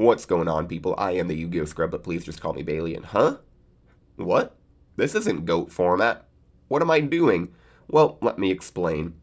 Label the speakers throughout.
Speaker 1: What's going on, people? I am the Yu-Gi-Oh! Scrub, but please just call me Bailey. And huh? What? This isn't GOAT format. What am I doing? Well, let me explain.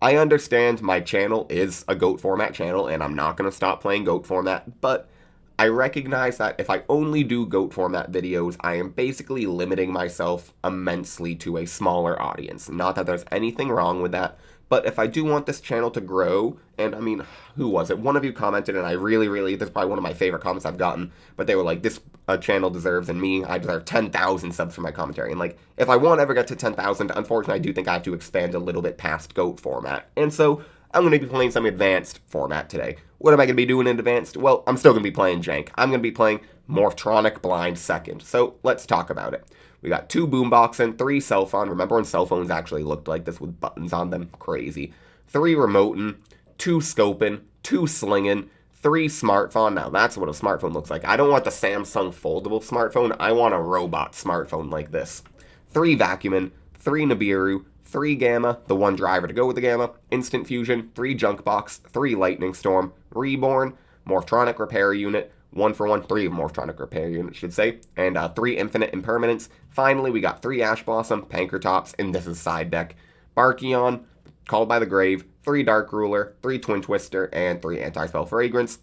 Speaker 1: I understand my channel is a GOAT format channel, and I'm not going to stop playing GOAT format, but I recognize that if I only do GOAT format videos, I am basically limiting myself immensely to a smaller audience. Not that there's anything wrong with that, but if I do want this channel to grow, and I mean, who was it? One of you commented, and I really, this is probably one of my favorite comments I've gotten, but they were like, this channel deserves, and me, I deserve 10,000 subs for my commentary. And like, if I want to ever get to 10,000, unfortunately, I do think I have to expand a little bit past GOAT format. And so, I'm going to be playing some advanced format today. What am I going to be doing in advanced? Well, I'm still going to be playing Jank. I'm going to be playing Morphtronic Blind second. So, let's talk about it. We got 2 Boomboxing, 3 cell phone. Remember when cell phones actually looked like this with buttons on them? Crazy. 3 remoting, 2 scoping, 2 slinging, 3 smartphone. Now that's what a smartphone looks like. I don't want the Samsung foldable smartphone. I want a robot smartphone like this. 3 vacuuming, 3 Nibiru, 3 Gamma, the 1 driver to go with the Gamma, Instant Fusion, 3 Junk Box, 3 Lightning Storm, Reborn, Morphtronic Repair Unit, 1-for-1, 3 Morphtronic Repair Units, should say, and 3 Infinite Impermanence. Finally, we got 3 Ash Blossom, Pankratops, and this is side deck. Barkion, Called by the Grave, 3 Dark Ruler, 3 Twin Twister, and 3 Anti-Spell Fragrance.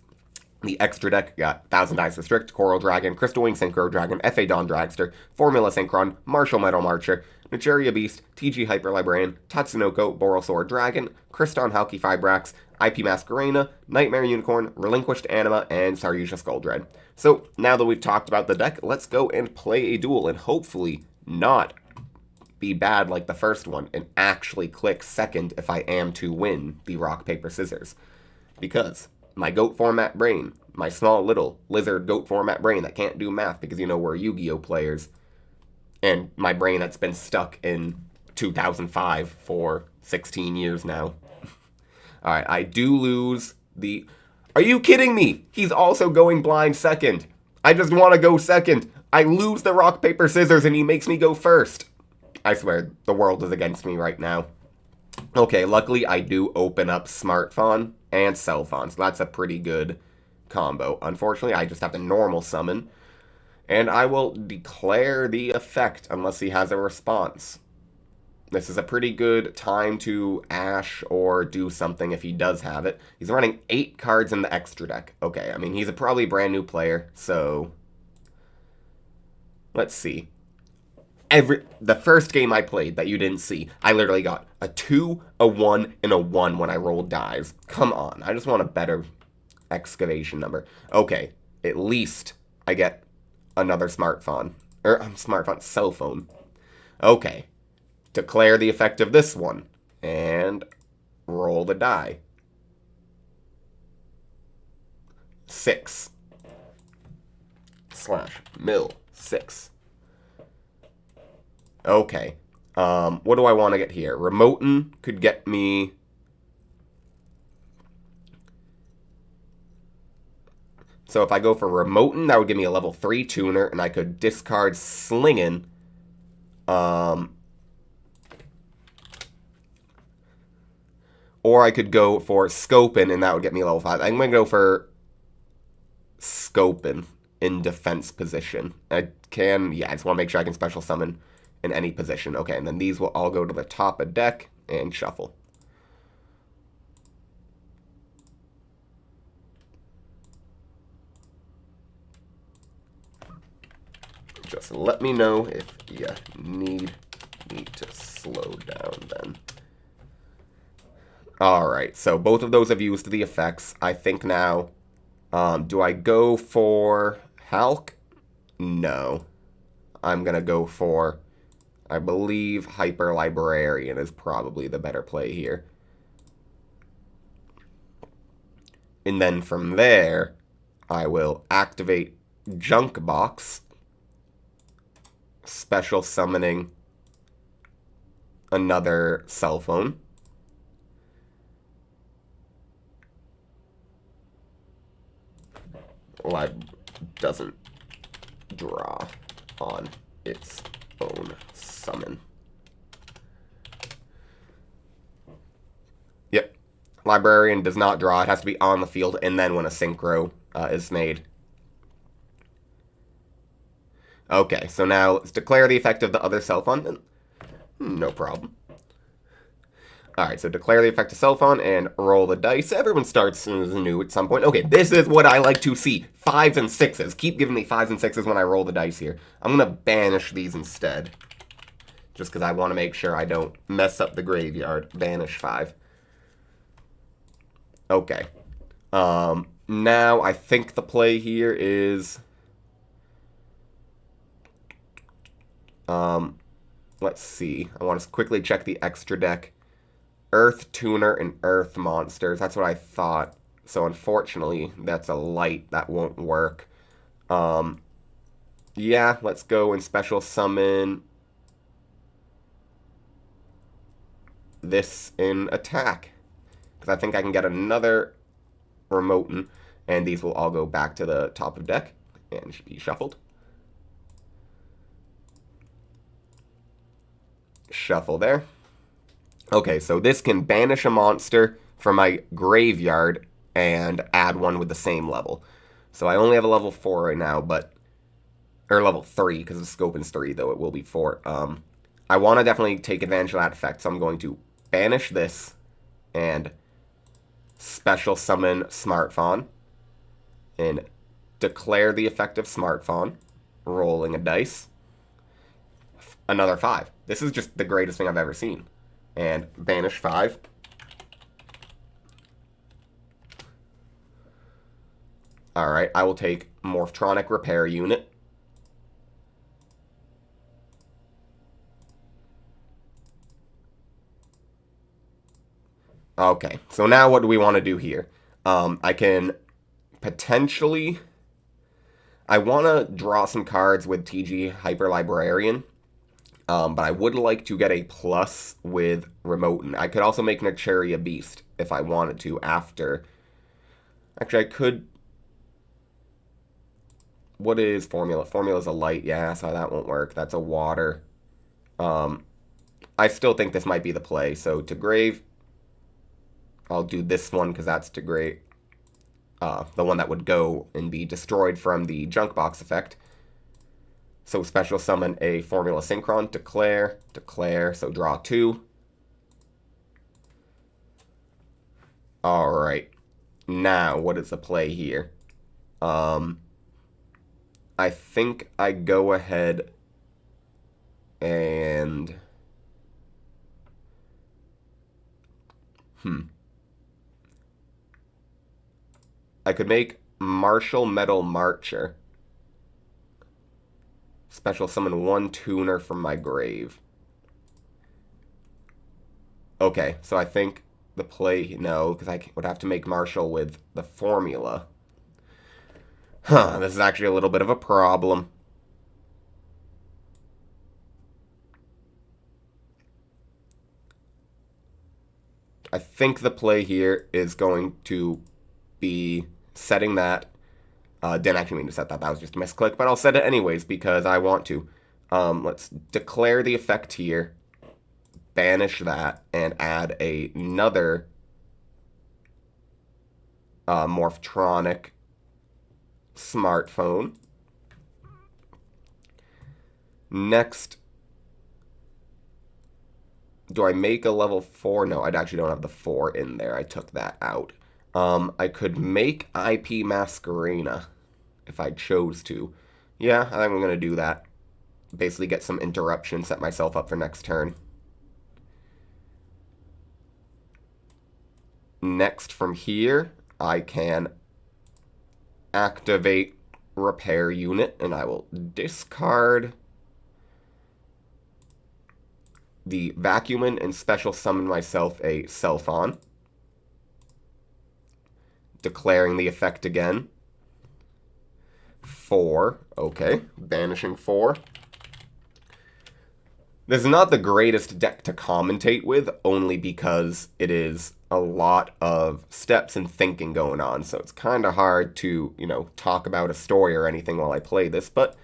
Speaker 1: The extra deck got 1000 Eyes Restrict, Coral Dragon, Crystal Wing Synchro Dragon, F.A. Dawn Dragster, Formula Synchron, Martial Metal Marcher, Naturia Beast, TG Hyper Librarian, Tatsunoko, Borosword Dragon, Kriston Halki Fibrax, IP Masquerena, Nightmare Unicorn, Relinquished Anima, and Saryusha Skulldread. So, now that we've talked about the deck, let's go and play a duel and hopefully not be bad like the first one and actually click second if I am to win the rock, paper, scissors. Because my GOAT format brain, my small little lizard GOAT format brain that can't do math because, you know, we're Yu-Gi-Oh players, and my brain that's been stuck in 2005 for 16 years now. Alright, I do lose the... Are you kidding me? He's also going blind second. I just want to go second. I lose the rock, paper, scissors, and he makes me go first. I swear, the world is against me right now. Okay, luckily I do open up smartphone and cell phone, so that's a pretty good combo. Unfortunately, I just have to normal summon, and I will declare the effect unless he has a response. This is a pretty good time to Ash or do something if he does have it. He's running 8 cards in the extra deck. Okay, I mean, he's probably a brand new player, so... Let's see. The first game I played that you didn't see, I literally got a 2, a 1, and a 1 when I rolled dives. Come on, I just want a better excavation number. Okay, at least I get another smartphone. Cell phone. Okay. Declare the effect of this one. And roll the die. 6. / mill 6. Okay. What do I want to get here? Remotin could get me... So if I go for Remotin, that would give me a level 3 tuner, and I could discard Slingin'. Or I could go for Scopin', and that would get me level 5. I'm going to go for Scopin' in defense position. I just want to make sure I can special summon in any position. Okay, and then these will all go to the top of deck and shuffle. Just let me know if you need me to slow down then. Alright, so both of those have used the effects. I think now, do I go for Hulk? No. I'm going to go for, I believe, Hyper Librarian is probably the better play here. And then from there, I will activate Junk Box, special summoning another cell phone. Lib doesn't draw on its own summon. Yep. Librarian does not draw. It has to be on the field, and then when a synchro is made. Okay, so now let's declare the effect of the other cell phone. No problem. Alright, so declare the effect of cell phone and roll the dice. Everyone starts new at some point. Okay, this is what I like to see. 5s and 6s. Keep giving me 5s and 6s when I roll the dice here. I'm going to banish these instead. Just because I want to make sure I don't mess up the graveyard. Banish 5. Okay. Now I think the play here is... let's see. I want to quickly check the extra deck. Earth Tuner and Earth Monsters. That's what I thought. So unfortunately, that's a light. That won't work. Yeah, let's go and special summon this in attack. Because I think I can get another Remoten. And these will all go back to the top of deck. And should be shuffled. Shuffle there. Okay, so this can banish a monster from my graveyard and add one with the same level. So I only have a level 4 right now, but... Or level 3, because the scope is 3, though it will be 4. I want to definitely take advantage of that effect, so I'm going to banish this and special summon Smartphone and declare the effect of Smartphone, rolling a dice. Another 5. This is just the greatest thing I've ever seen. And banish 5. Alright, I will take Morphtronic Repair Unit. Okay, so now what do we want to do here? I can potentially... I want to draw some cards with TG Hyper Librarian. But I would like to get a plus with Remoten. I could also make Nurturia Beast if I wanted to after. Actually, I could... What is Formula? Formula's a light. Yeah, so that won't work. That's a water. I still think this might be the play. So to Grave, I'll do this one because that's to Grave. The one that would go and be destroyed from the Junk Box effect. So special summon a Formula Synchron, declare, so draw 2. Alright, now what is the play here? I think I go ahead and... I could make Martial Metal Marcher. Special summon 1 tuner from my grave. Okay, so I think the play... No, because I would have to make Martial with the formula. This is actually a little bit of a problem. I think the play here is going to be setting that... didn't actually mean to set that. That was just a misclick, but I'll set it anyways because I want to. Let's declare the effect here, banish that, and add another Morphtronic Smartphone. Next, do I make a level 4? No, I actually don't have the 4 in there. I took that out. I could make IP Masquerena if I chose to. Yeah, I think I'm going to do that. Basically get some interruption, set myself up for next turn. Next from here, I can activate Repair Unit, and I will discard the Vacuumin and special summon myself a Cellphon. Declaring the effect again. 4. Okay. Banishing 4. This is not the greatest deck to commentate with, only because it is a lot of steps and thinking going on, so it's kind of hard to, talk about a story or anything while I play this, but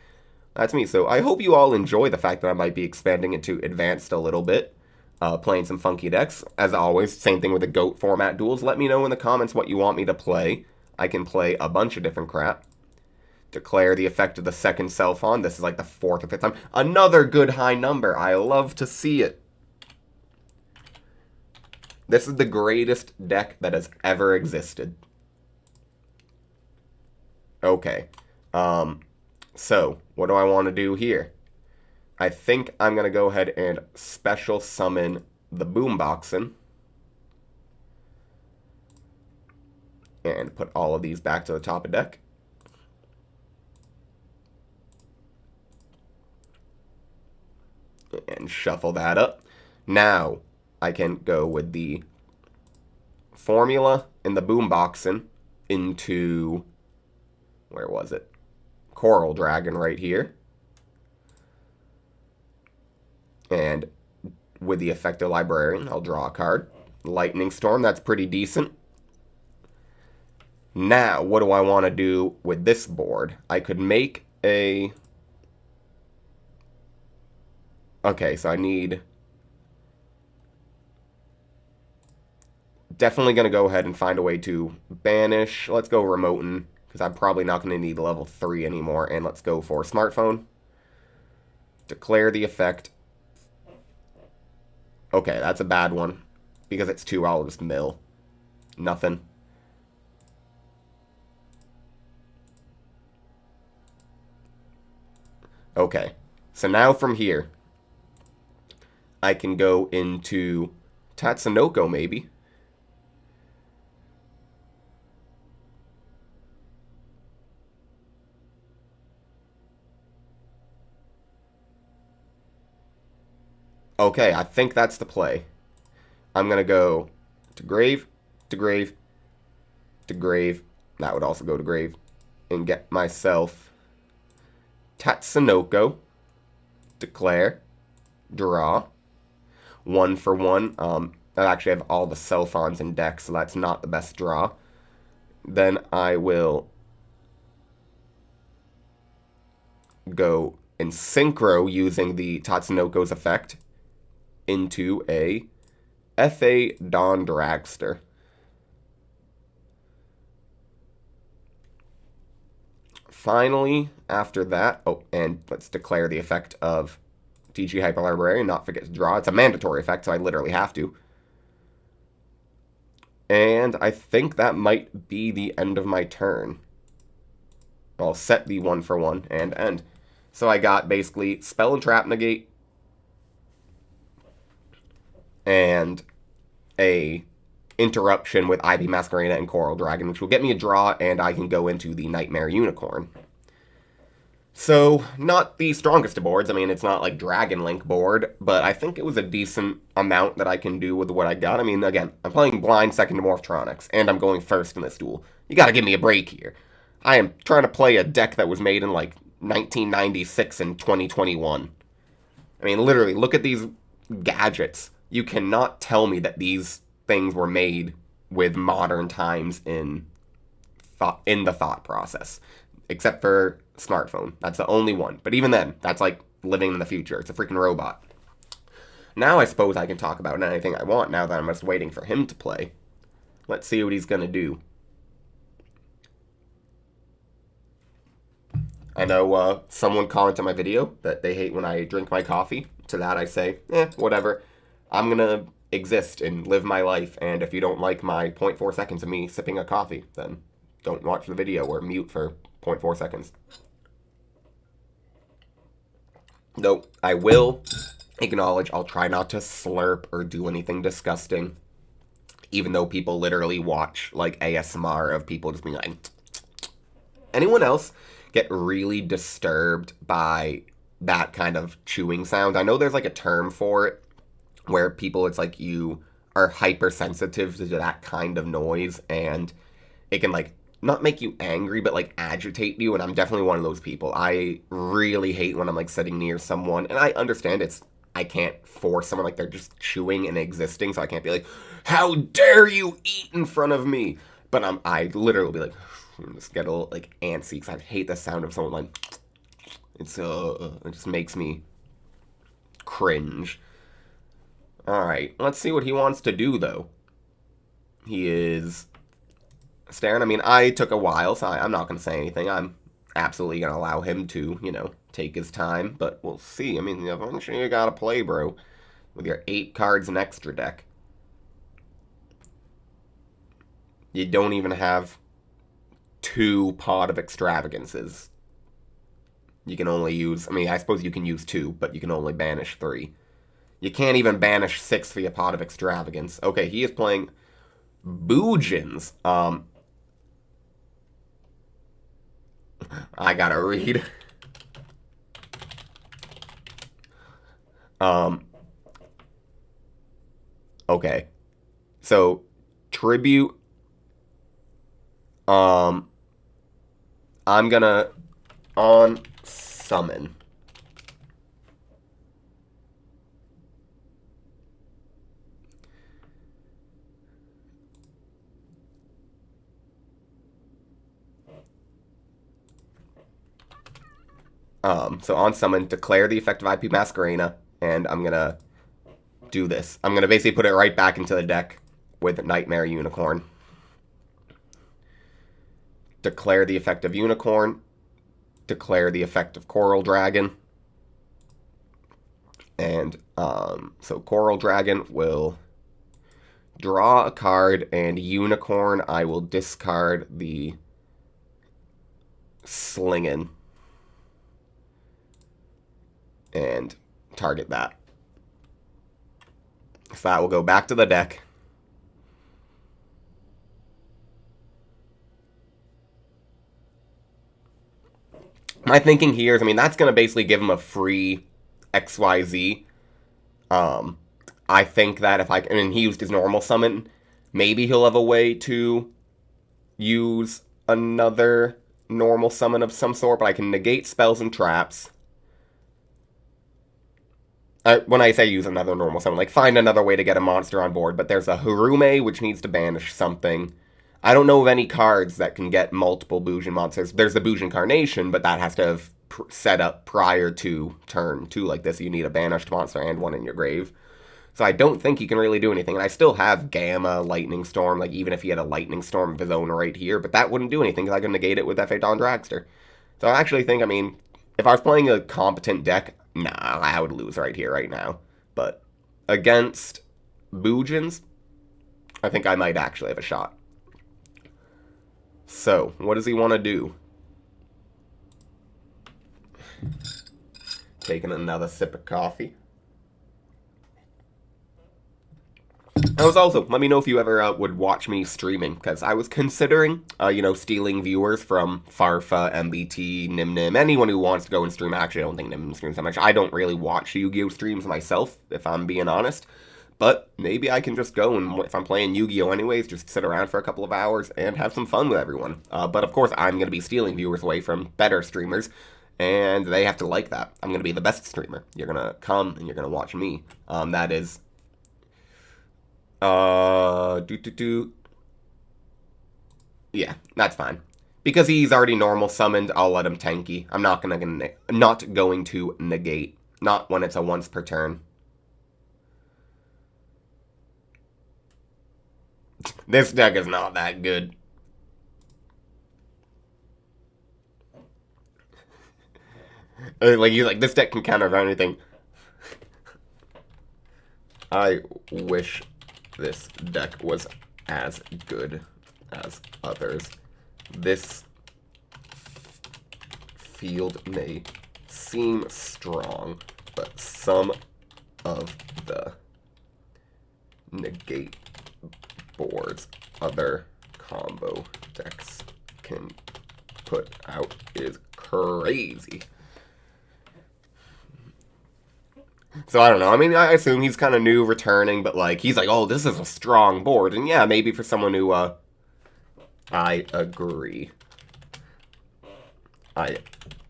Speaker 1: that's me. So I hope you all enjoy the fact that I might be expanding into Advanced a little bit. Playing some funky decks. As always, same thing with the GOAT format duels. Let me know in the comments what you want me to play. I can play a bunch of different crap. Declare the effect of the second Self-On. This is like the 4th or 5th time. Another good high number. I love to see it. This is the greatest deck that has ever existed. Okay. So, what do I want to do here? I think I'm going to go ahead and special summon the Boomboxin. And put all of these back to the top of deck. And shuffle that up. Now, I can go with the Formula and the Boomboxin into, where was it? Coral Dragon right here. And with the Effective Librarian, I'll draw a card. Lightning Storm, that's pretty decent. Now, what do I want to do with this board? I could make a... Okay, so I need... Definitely going to go ahead and find a way to banish. Let's go Remoten, because I'm probably not going to need level 3 anymore. And let's go for Smartphone. Declare the effect. Okay, that's a bad one. Because it's 2, I'll just mill. Nothing. Okay, so now from here, I can go into Tatsunoko, maybe. Okay, I think that's the play. I'm going to go to Grave, to Grave, to Grave. That would also go to Grave. And get myself Tatsunoko, declare, draw. 1 for 1. I actually have all the Self-Ons in deck, so that's not the best draw. Then I will go and synchro using the Tatsunoko's effect into a FA Dawn Dragster. Finally, after that, oh, and let's declare the effect of TG Hyper Librarian, not forget to draw. It's a mandatory effect, so I literally have to. And I think that might be the end of my turn. I'll set the 1 for 1 and end. So I got basically Spell and Trap Negate and a interruption with Ivy Masquerena and Coral Dragon, which will get me a draw, and I can go into the Nightmare Unicorn. So, not the strongest of boards. I mean, it's not like Dragon Link board, but I think it was a decent amount that I can do with what I got. I mean, again, I'm playing blind second to Morphtronics, and I'm going first in this duel. You gotta give me a break here. I am trying to play a deck that was made in, like, 1996 and 2021. I mean, literally, look at these gadgets. You cannot tell me that these things were made with modern times in the thought process. Except for Smartphone. That's the only one. But even then, that's like living in the future. It's a freaking robot. Now I suppose I can talk about anything I want now that I'm just waiting for him to play. Let's see what he's going to do. I know someone commented on my video that they hate when I drink my coffee. To that I say, whatever. I'm going to exist and live my life, and if you don't like my 0.4 seconds of me sipping a coffee, then don't watch the video or mute for 0.4 seconds. Though I will acknowledge I'll try not to slurp or do anything disgusting, even though people literally watch like ASMR of people just being like... Anyone else get really disturbed by that kind of chewing sound? I know there's like a term for it, where people, it's like you are hypersensitive to that kind of noise, and it can like not make you angry, but like agitate you, and I'm definitely one of those people. I really hate when I'm like sitting near someone, and I understand I can't force someone, like they're just chewing and existing, so I can't be like, how dare you eat in front of me? But I literally be like, just get a little like antsy, because I hate the sound of someone like, it just makes me cringe. Alright, let's see what he wants to do, though. He is staring. I mean, I took a while, so I'm not going to say anything. I'm absolutely going to allow him to, take his time, but we'll see. I mean, eventually you got to play, bro, with your 8 cards and extra deck. You don't even have 2 Pot of Extravagances. You can only use, I mean, I suppose you can use 2, but you can only banish 3. You can't even banish 6 for your Pot of Extravagance. Okay, he is playing Boojins. I gotta read. Okay. So, tribute. I'm gonna on summon. So on summon, declare the effect of IP Masquerena, and I'm gonna do this. I'm gonna basically put it right back into the deck with Nightmare Unicorn. Declare the effect of Unicorn. Declare the effect of Coral Dragon. And so Coral Dragon will draw a card, and Unicorn, I will discard the Slingin' and target that. So that will go back to the deck. My thinking here is, I mean, that's going to basically give him a free XYZ. I think that if I mean, he used his normal summon, maybe he'll have a way to use another normal summon of some sort, but I can negate spells and traps. When I say use another normal summon, like find another way to get a monster on board, but there's a Harume, which needs to banish something. I don't know of any cards that can get multiple Boojin monsters. There's the Boojin Carnation, but that has to have set up prior to turn 2 like this. You need a banished monster and one in your grave. So I don't think he can really do anything. And I still have Gamma, Lightning Storm, like even if he had a Lightning Storm of his own right here, but that wouldn't do anything because I can negate it with F8 Dawn Dragster. So I actually think, I mean, if I was playing a competent deck, nah, I would lose right here, right now. But against Boojins, I think I might actually have a shot. So, what does he want to do? Taking another sip of coffee. I was also, let me know if you ever would watch me streaming, because I was considering, stealing viewers from Farfa, MBT, Nim, anyone who wants to go and stream. Actually, I don't think Nim streams that much. I don't really watch Yu-Gi-Oh! Streams myself, if I'm being honest. But maybe I can just go and, if I'm playing Yu-Gi-Oh! Anyways, just sit around for a couple of hours and have some fun with everyone. But of course, I'm going to be stealing viewers away from better streamers, and they have to like that. I'm going to be the best streamer. You're going to come and you're going to watch me. That is... Yeah, that's fine. Because he's already normal summoned, I'll let him tanky. I'm not going to negate. Not when it's a once per turn. This deck is not that good. This deck can counter anything. I wish this deck was as good as others. This field may seem strong, but some of the negate boards other combo decks can put out is crazy. So I don't know. I mean, I assume he's kind of new, returning, but he's like, oh, this is a strong board. And yeah, maybe for someone who, I agree. I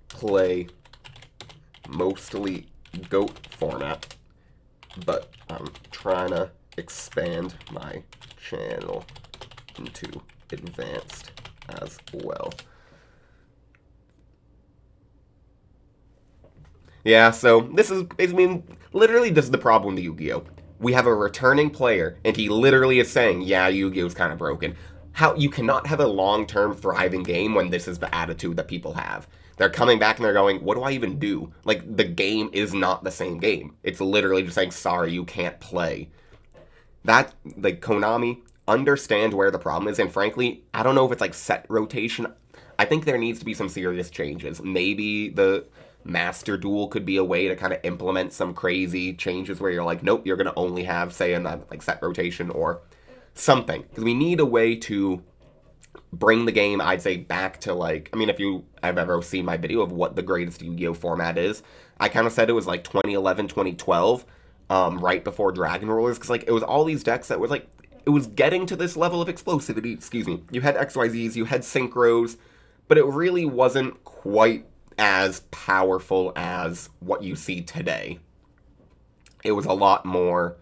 Speaker 1: play mostly GOAT format, but I'm trying to expand my channel into advanced as well. Yeah, so this is, literally this is the problem with Yu-Gi-Oh! We have a returning player, and he literally is saying, yeah, Yu-Gi-Oh's kind of broken. how you cannot have a long-term thriving game when this is the attitude that people have. They're coming back and they're going, what do I even do? Like, the game is not the same game. It's literally just saying, sorry, you can't play. That, like, Konami, understand where the problem is, and frankly, I don't know if it's like set rotation. I think there needs to be some serious changes. Maybe the Master Duel could be a way to kind of implement some crazy changes where you're like, nope, you're going to only have, say, a like set rotation or something. Because we need a way to bring the game, I'd say, back to like, I mean, if you have ever seen my video of what the greatest Yu-Gi-Oh format is, I kind of said it was like 2011, 2012, right before Dragon Rollers, because like it was all these decks that was like, it was getting to this level of explosivity, excuse me. You had XYZs, you had Synchros, but it really wasn't quite as powerful as what you see today. It was a lot more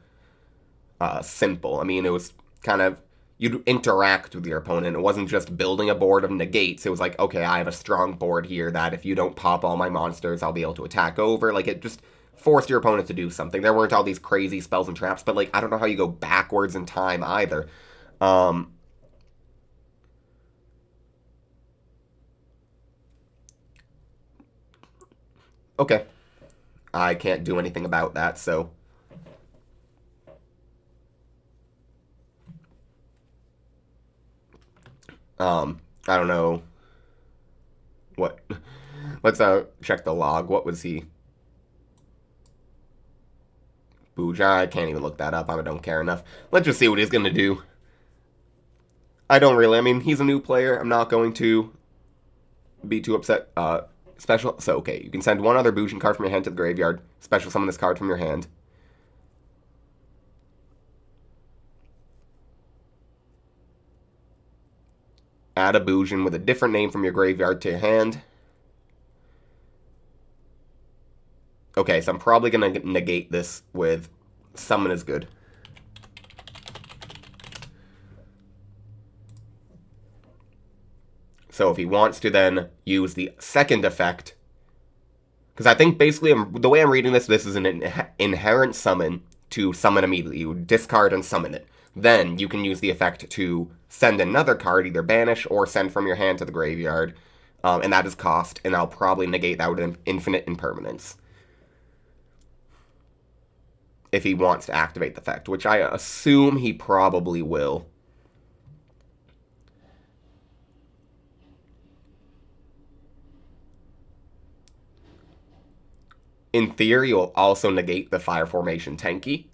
Speaker 1: simple. I mean, it was kind of, you'd interact with your opponent. It wasn't just building a board of negates. It was like, okay, I have a strong board here that if you don't pop all my monsters, I'll be able to attack over. Like, it just forced your opponent to do something. There weren't all these crazy spells and traps, but like, I don't know how you go backwards in time either. Okay. I can't do anything about that, so. I don't know. What? Let's check the log. What was he? Booja, I can't even look that up. I don't care enough. Let's just see what he's going to do. I don't really. I mean, he's a new player. I'm not going to be too upset. Special. So, okay, you can send one other Bujin card from your hand to the graveyard. Special summon this card from your hand. Add a Bujin with a different name from your graveyard to your hand. Okay, so I'm probably going to negate this with Summon is good. So if he wants to then use the second effect, because I think basically the way I'm reading this, this is an inherent summon to summon immediately. You discard and summon it. Then you can use the effect to send another card, either banish or send from your hand to the graveyard. And that is cost, and I'll probably negate that with an infinite impermanence. If he wants to activate the effect, which I assume he probably will. In theory, you'll also negate the Fire Formation Tenki,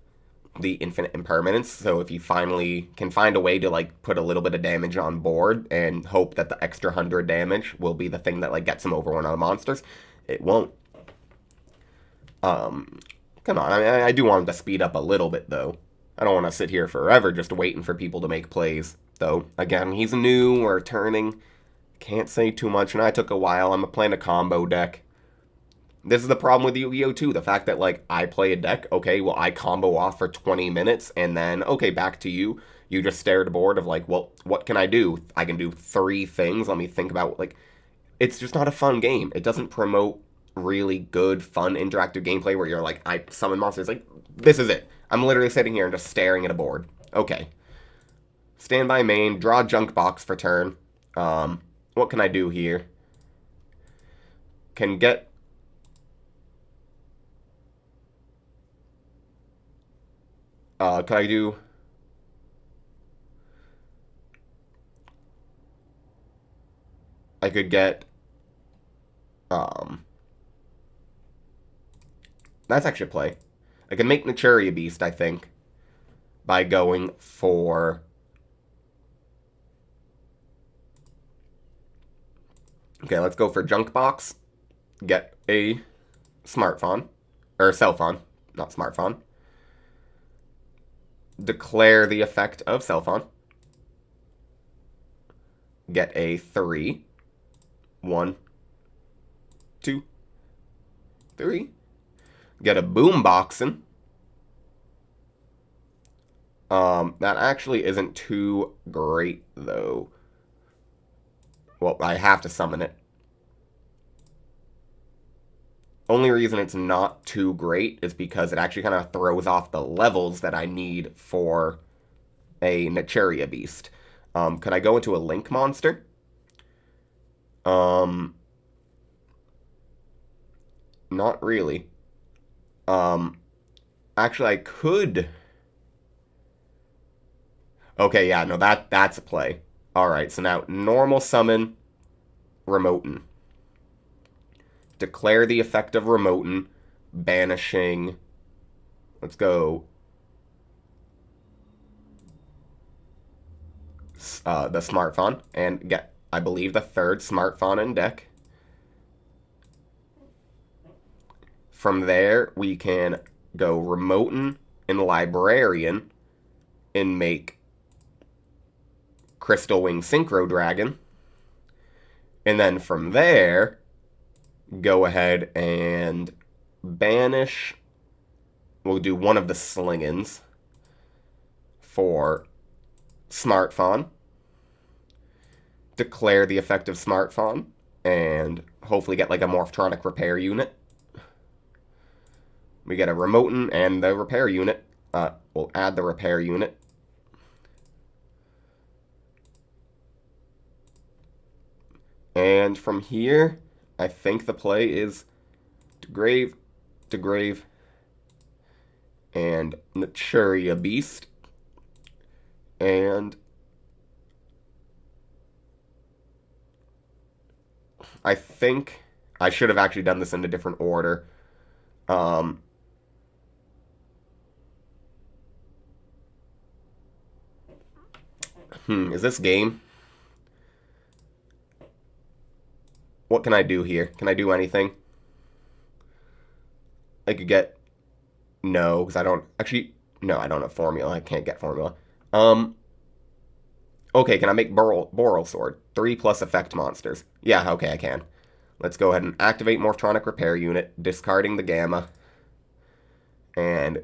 Speaker 1: the infinite impermanence. So if you finally can find a way to like put a little bit of damage on board and hope that the extra 100 damage will be the thing that like gets him over one of the monsters, it won't. Come on, I mean, I do want him to speed up a little bit though. I don't want to sit here forever just waiting for people to make plays. Though, again, he's new or turning. Can't say too much, and I took a while. I'm playing a combo deck. This is the problem with Yu-Gi-Oh! Too. The fact that, like, I play a deck, okay, well, I combo off for 20 minutes, and then, okay, back to you. You just stare at a board of, like, well, what can I do? I can do 3 things. Let me think about, like, it's just not a fun game. It doesn't promote really good, fun, interactive gameplay where you're like, I summon monsters. Like, this is it. I'm literally sitting here and just staring at a board. Okay. Stand by main, draw junk box for turn. What can I do here? Can get... can I do... I could get... That's actually a play. I can make Naturia Beast, I think, by going for... Okay, let's go for Junk Box. Get a Smartphone. Or Cellphone, not Smartphone. Declare the effect of Cellphone. Get a 3. 1, 2, 3. Get a Boomboxin. That actually isn't too great, though. Well, I have to summon it. Only reason it's not too great is because it actually kind of throws off the levels that I need for a Naturia Beast. Could I go into a link monster? Not really. Actually, I could. Okay, yeah, no, that's a play. Alright, so now normal summon Remoten. Declare the effect of Remoten, banishing. Let's go. The smartphone, and get, I believe, the third smartphone in deck. From there, we can go Remoten and Librarian and make Crystal Wing Synchro Dragon. And then from there, go ahead and banish. We'll do one of the Slingins for Smartphone. Declare the effect of Smartphone and hopefully get like a Morphtronic repair unit. We get a Remoten and the repair unit. We'll add the repair unit. And from here, I think the play is to grave, and Naturia Beast. And I think I should have actually done this in a different order. Is this game? What can I do here? Can I do anything? I could get... No, because I don't... Actually, no, I don't have formula. I can't get formula. Okay, can I make Boral Sword? 3+ effect monsters. Yeah, okay, I can. Let's go ahead and activate Morphtronic Repair Unit, discarding the Gamma, and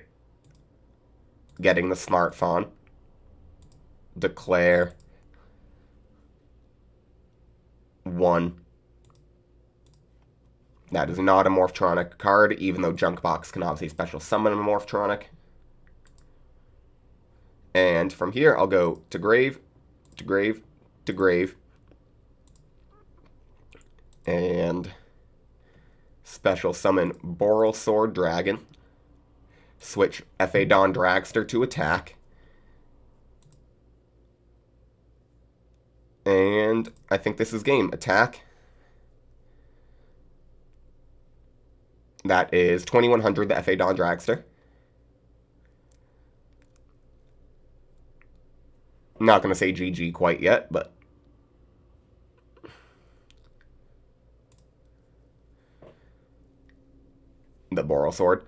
Speaker 1: getting the Smartphone. Declare 1. That is not a Morphtronic card, even though Junkbox can obviously special summon a Morphtronic. And from here, I'll go to grave, to grave, to grave. And special summon Boral Sword Dragon. Switch F.A. Dawn Dragster to attack. And I think this is game. Attack. That is 2100, the F.A. Dawn Dragster. I'm not going to say GG quite yet, but... The Boral Sword.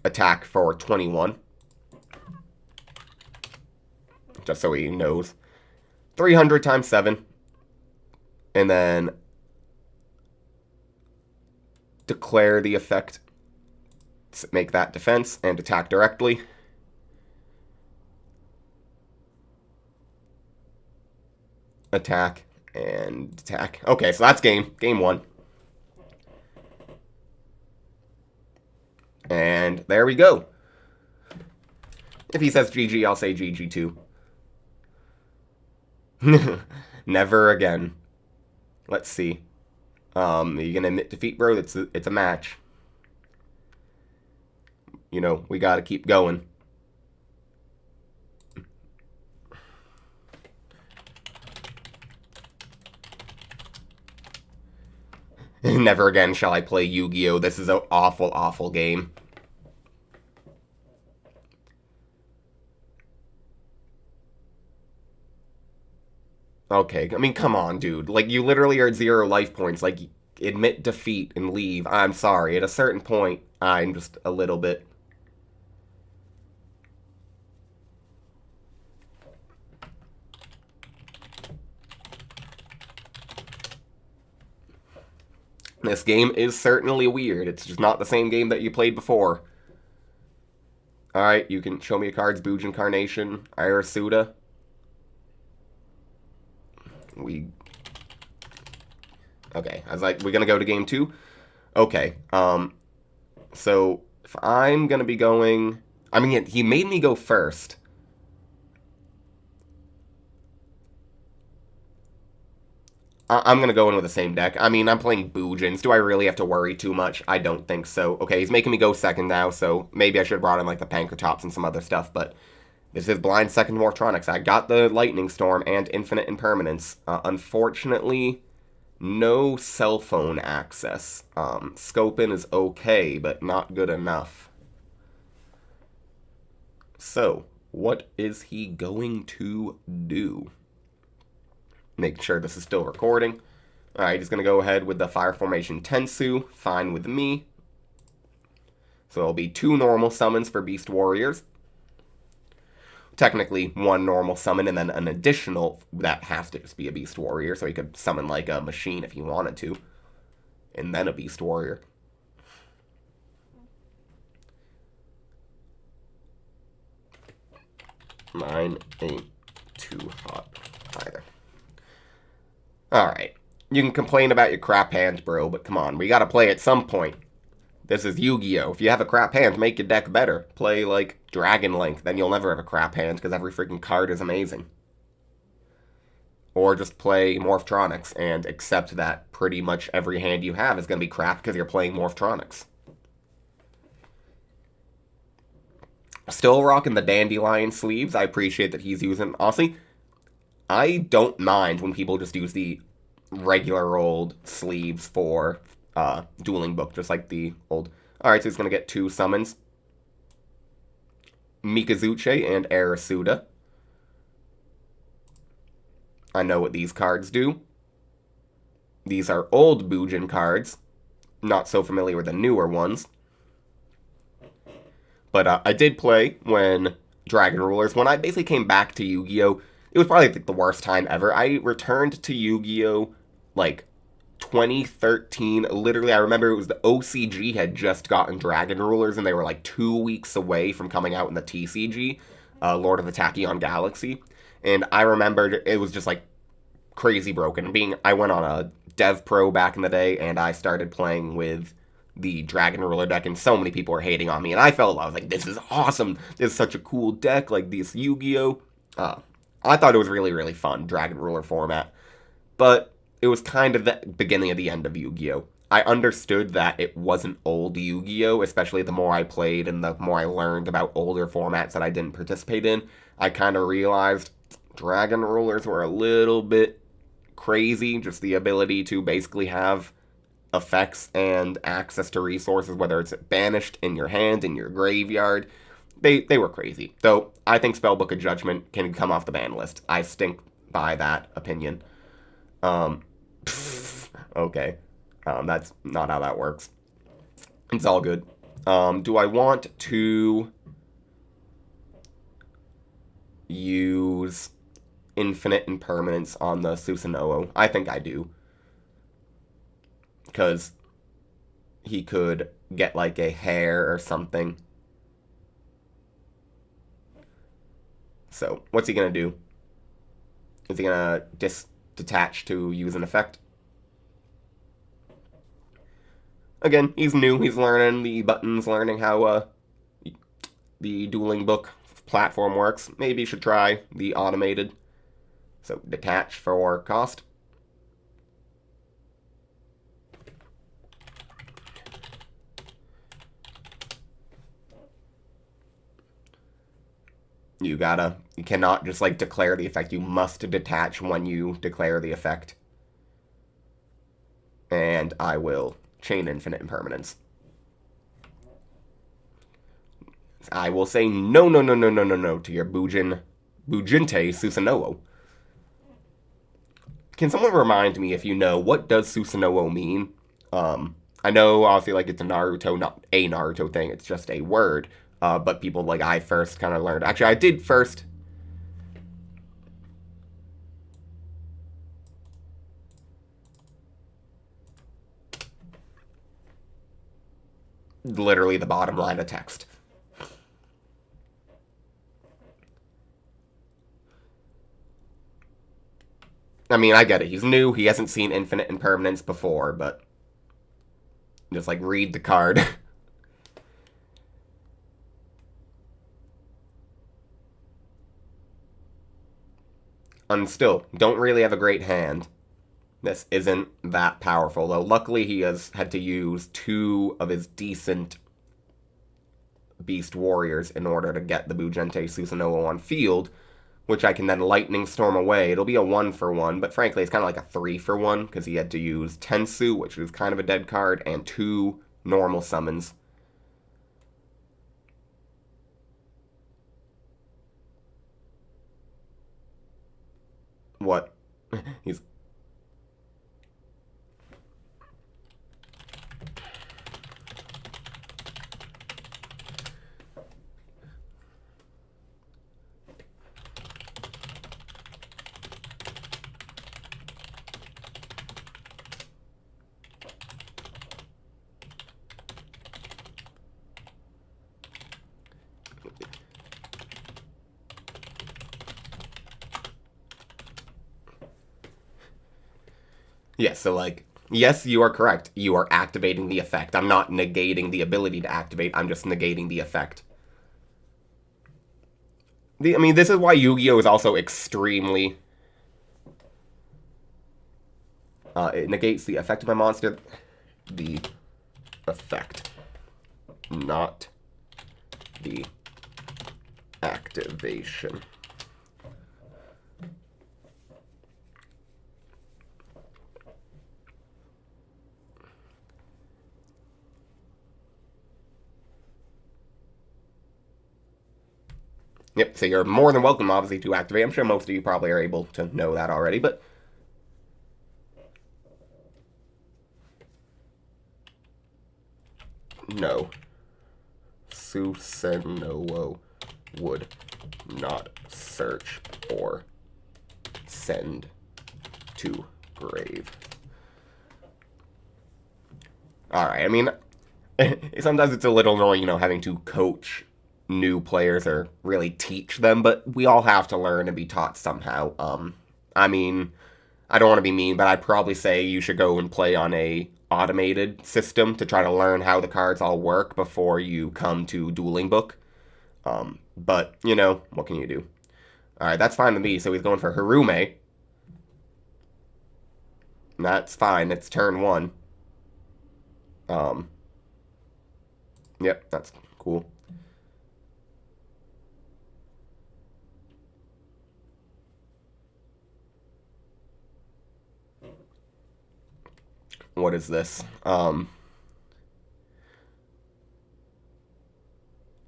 Speaker 1: Attack for 21. Just so he knows. 300 times 7. And then... Declare the effect. Make that defense and attack directly. Attack and attack. Okay, so that's game. Game 1. And there we go. If he says GG, I'll say GG too. Never again. Let's see. Are you gonna admit defeat, bro? It's a match. You know, we gotta keep going. Never again shall I play Yu-Gi-Oh! This is an awful, awful game. Okay, I mean, come on, dude. Like, you literally are at 0 life points. Like, admit defeat and leave. I'm sorry. At a certain point, I'm just a little bit... This game is certainly weird. It's just not the same game that you played before. Alright, you can show me your cards. Booj Incarnation, Irasuda. Okay, I was like, we're gonna go to game 2? Okay, so if I'm gonna be going... I mean, he made me go first. I'm going to go in with the same deck. I mean, I'm playing Boojins. Do I really have to worry too much? I don't think so. Okay, he's making me go second now, so maybe I should have brought in, like, the Pankratops and some other stuff, but this is blind second Morptronics. I got the Lightning Storm and Infinite Impermanence. Unfortunately, no cell phone access. Scoping is okay, but not good enough. So, what is he going to do? Make sure this is still recording. Alright, he's going to go ahead with the Fire Formation Tensu. Fine with me. So it'll be 2 normal summons for Beast Warriors. Technically, 1 normal summon and then an additional that has to just be a Beast Warrior. So he could summon like a machine if he wanted to. And then a Beast Warrior. Mine ain't too hot either. Alright. You can complain about your crap hand, bro, but come on. We gotta play at some point. This is Yu-Gi-Oh! If you have a crap hand, make your deck better. Play, like, Dragon Link, then you'll never have a crap hand, because every freaking card is amazing. Or just play Morphtronics, and accept that pretty much every hand you have is going to be crap because you're playing Morphtronics. Still rocking the Dandelion sleeves. I appreciate that he's using... Honestly, I don't mind when people just use the regular old sleeves for Dueling Book, just like the old... Alright, so he's going to get 2 summons. Mikazuchi and Arasuda. I know what these cards do. These are old Bujin cards. Not so familiar with the newer ones. But I did play when Dragon Rulers, when I basically came back to Yu-Gi-Oh! It was probably like the worst time ever. I returned to Yu-Gi-Oh! Like 2013. Literally, I remember it was the OCG had just gotten Dragon Rulers, and they were like 2 weeks away from coming out in the TCG, Lord of the Tachyon Galaxy. And I remembered it was just like crazy broken. I went on a Dev Pro back in the day, and I started playing with the Dragon Ruler deck, and so many people were hating on me, and I was like, this is awesome. This is such a cool deck, like this Yu-Gi-Oh! I thought it was really, really fun, Dragon Ruler format. But it was kind of the beginning of the end of Yu-Gi-Oh! I understood that it wasn't old Yu-Gi-Oh!, especially the more I played and the more I learned about older formats that I didn't participate in. I kind of realized Dragon Rulers were a little bit crazy, just the ability to basically have effects and access to resources, whether it's banished in your hand, in your graveyard. They were crazy. Though, I think Spellbook of Judgment can come off the ban list. I stink by that opinion. Okay. That's not how that works. It's all good. Do I want to use Infinite Impermanence on the Susanoo? I think I do. Because he could get like a hair or something. So, what's he going to do? Is he going to detach to use an effect? Again, he's new. He's learning the buttons, learning how the Dueling Book platform works. Maybe you should try the automated. So, detach for cost. You cannot just like declare the effect. You must detach when you declare the effect. And I will chain Infinite Impermanence. I will say no to your Bujinte Susanoo. Can someone remind me, if you know, what does Susanoo mean? I know, obviously, like, it's a Naruto, not a Naruto thing, it's just a word. But people, like, I first kind of learned. Actually, I did first. Literally the bottom line of text. I mean, I get it. He's new. He hasn't seen Infinite Impermanence before, but just, like, read the card. And still, don't really have a great hand. This isn't that powerful, though. Luckily, he has had to use 2 of his decent Beast Warriors in order to get the Bujente Susanoo on field, which I can then Lightning Storm away. It'll be a 1-for-1, but frankly, it's kind of like a 3-for-1, because he had to use Tensu, which is kind of a dead card, and 2 normal summons. What? He's... Yeah, so like, yes, you are correct. You are activating the effect. I'm not negating the ability to activate. I'm just negating the effect. I mean, this is why Yu-Gi-Oh! Is also extremely... it negates the effect of my monster. The effect. Not the activation. Yep, so you're more than welcome, obviously, to activate. I'm sure most of you probably are able to know that already, but... No. Susanoo would not search or send to grave. Alright, I mean, sometimes it's a little annoying, you know, having to coach new players or really teach them, but we all have to learn and be taught somehow. I mean, I don't want to be mean, but I'd probably say you should go and play on a automated system to try to learn how the cards all work before you come to Dueling Book. But, you know, what can you do? Alright, that's fine with me, so he's going for Harume. That's fine, it's turn 1. Yep, that's cool. What is this?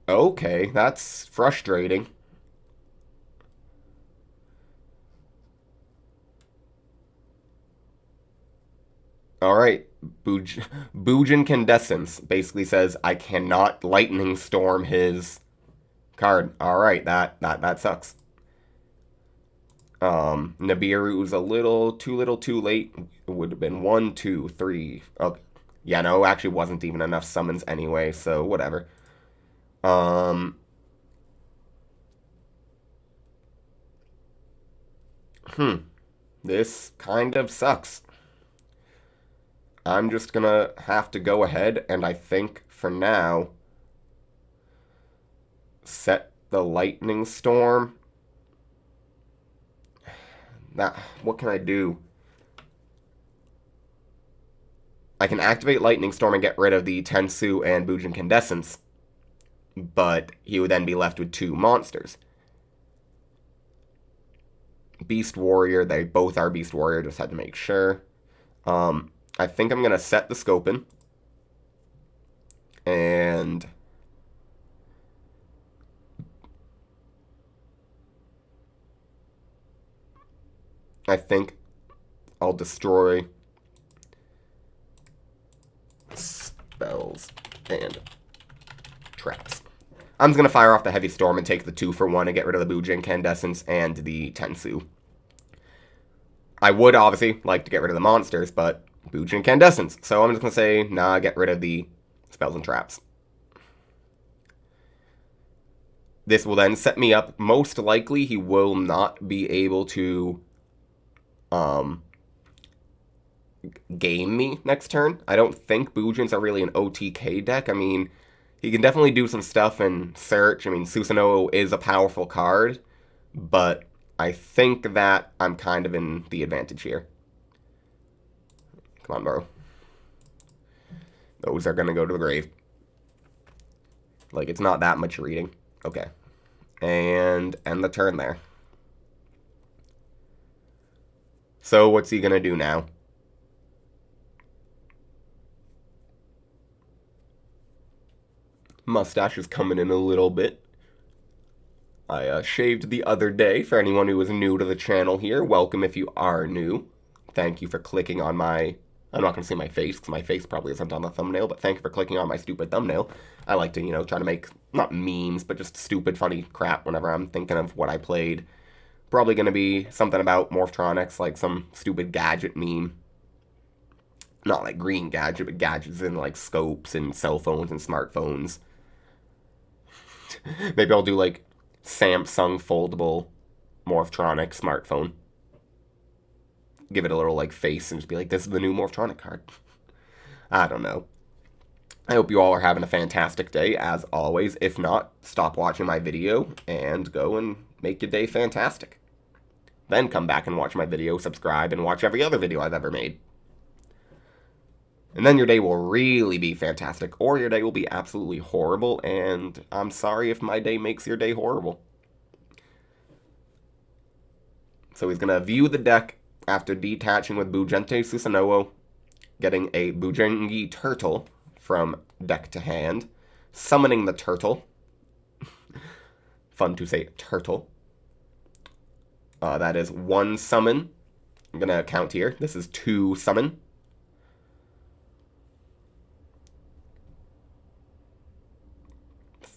Speaker 1: Okay, that's frustrating. Alright, Bujin Candescence basically says I cannot Lightning Storm his card. Alright, that sucks. Nibiru's a little too late. It would have been 1, 2, 3. Okay. Yeah, no, actually wasn't even enough summons anyway, so whatever. This kind of sucks. I'm just gonna have to go ahead and I think for now set the Lightning Storm. That, what can I do? I can activate Lightning Storm and get rid of the Tensu and Bujin Candescence, but he would then be left with 2 monsters. Beast Warrior, they both are Beast Warrior, just had to make sure. I think I'm going to set the Scopin. And... I think I'll destroy spells and traps. I'm just going to fire off the Heavy Storm and take the 2-for-1 and get rid of the Bujin Candescence and the Tensu. I would obviously like to get rid of the monsters, but Bujin Candescence. So I'm just going to say, nah, get rid of the spells and traps. This will then set me up. Most likely he will not be able to game me next turn. I don't think Bujins are really an OTK deck. I mean, he can definitely do some stuff in search. I mean, Susanoo is a powerful card, but I think that I'm kind of in the advantage here. Come on, bro. Those are gonna go to the grave. Like, it's not that much reading. Okay. And end the turn there. So, what's he gonna do now? Mustache is coming in a little bit. I shaved the other day. For anyone who is new to the channel here, welcome if you are new. Thank you for clicking on my... I'm not going to say my face, because my face probably isn't on the thumbnail, but thank you for clicking on my stupid thumbnail. I like to, you know, try to make, not memes, but just stupid, funny crap whenever I'm thinking of what I played. Probably going to be something about Morphtronics, like some stupid gadget meme. Not like green gadget, but gadgets in like scopes and cell phones and smartphones. Maybe I'll do like Samsung foldable Morphtronic smartphone. Give it a little like face and just be like, this is the new Morphtronic card. I don't know. I hope you all are having a fantastic day, as always. If not, stop watching my video and go and make your day fantastic. Then come back and watch my video, subscribe, and watch every other video I've ever made. And then your day will really be fantastic, or your day will be absolutely horrible, and I'm sorry if my day makes your day horrible. So he's going to view the deck after detaching with Bujente Susanoo, getting a Bujengi Turtle from deck to hand, summoning the turtle. Fun to say turtle. That is 1 summon. I'm going to count here. This is 2 summon.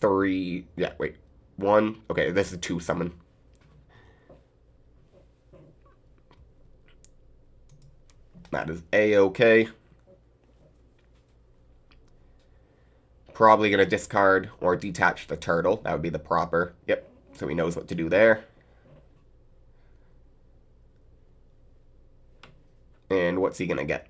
Speaker 1: 3, yeah, wait, 1, okay, this is 2 summon. That is A-okay. Probably going to discard or detach the turtle. That would be the proper, yep, so he knows what to do there. And what's he going to get?